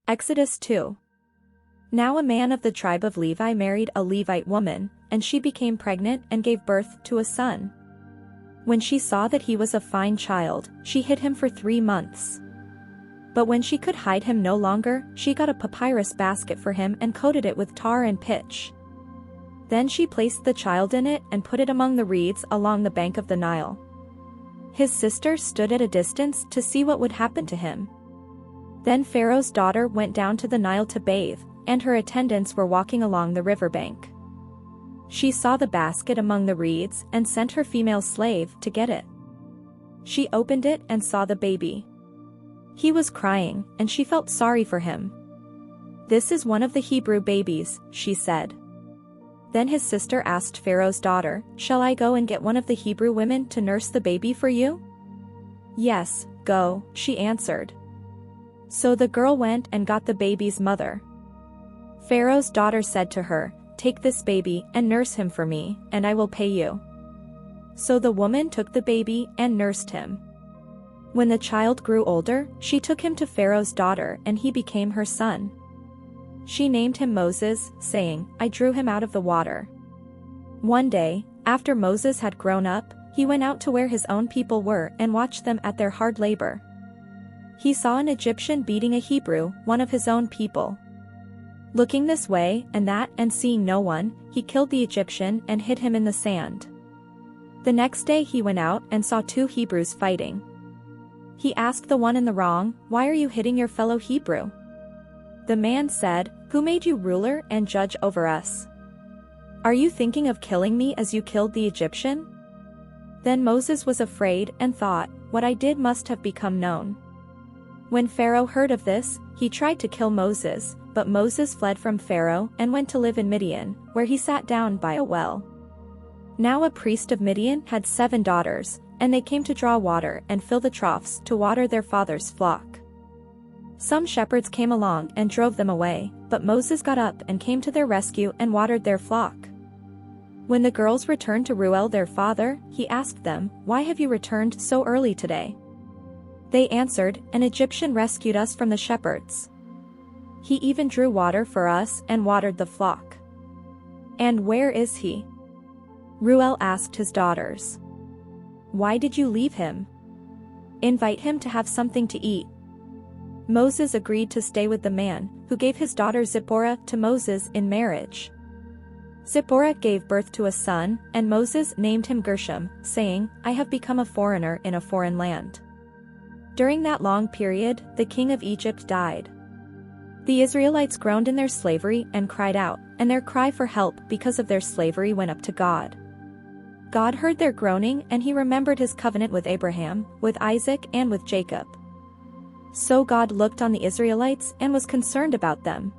Exodus 2. Now a man of the tribe of Levi married a Levite woman, and she became pregnant and gave birth to a son. When she saw that he was a fine child, she hid him for 3 months. But when she could hide him no longer, she got a papyrus basket for him and coated it with tar and pitch. Then she placed the child in it and put it among the reeds along the bank of the Nile. His sister stood at a distance to see what would happen to him. Then Pharaoh's daughter went down to the Nile to bathe, and her attendants were walking along the riverbank. She saw the basket among the reeds and sent her female slave to get it. She opened it and saw the baby. He was crying, and she felt sorry for him. "This is one of the Hebrew babies," she said. Then his sister asked Pharaoh's daughter, "Shall I go and get one of the Hebrew women to nurse the baby for you?" "Yes, go," she answered. So the girl went and got the baby's mother. Pharaoh's daughter said to her, "Take this baby and nurse him for me, and I will pay you." So the woman took the baby and nursed him. When the child grew older, she took him to Pharaoh's daughter and he became her son. She named him Moses, saying, "I drew him out of the water." One day, after Moses had grown up, he went out to where his own people were and watched them at their hard labor. He saw an Egyptian beating a Hebrew, one of his own people. Looking this way and that and seeing no one, he killed the Egyptian and hid him in the sand. The next day he went out and saw 2 Hebrews fighting. He asked the one in the wrong, "Why are you hitting your fellow Hebrew?" The man said, "Who made you ruler and judge over us? Are you thinking of killing me as you killed the Egyptian?" Then Moses was afraid and thought, "What I did must have become known." When Pharaoh heard of this, he tried to kill Moses, but Moses fled from Pharaoh and went to live in Midian, where he sat down by a well. Now a priest of Midian had 7 daughters, and they came to draw water and fill the troughs to water their father's flock. Some shepherds came along and drove them away, but Moses got up and came to their rescue and watered their flock. When the girls returned to Reuel their father, he asked them, "Why have you returned so early today?" They answered, "An Egyptian rescued us from the shepherds. He even drew water for us and watered the flock." "And where is he?" Reuel asked his daughters. "Why did you leave him? Invite him to have something to eat." Moses agreed to stay with the man, who gave his daughter Zipporah to Moses in marriage. Zipporah gave birth to a son, and Moses named him Gershom, saying, "I have become a foreigner in a foreign land." During that long period, the king of Egypt died. The Israelites groaned in their slavery and cried out, and their cry for help because of their slavery went up to God. God heard their groaning and he remembered his covenant with Abraham, with Isaac and with Jacob. So God looked on the Israelites and was concerned about them.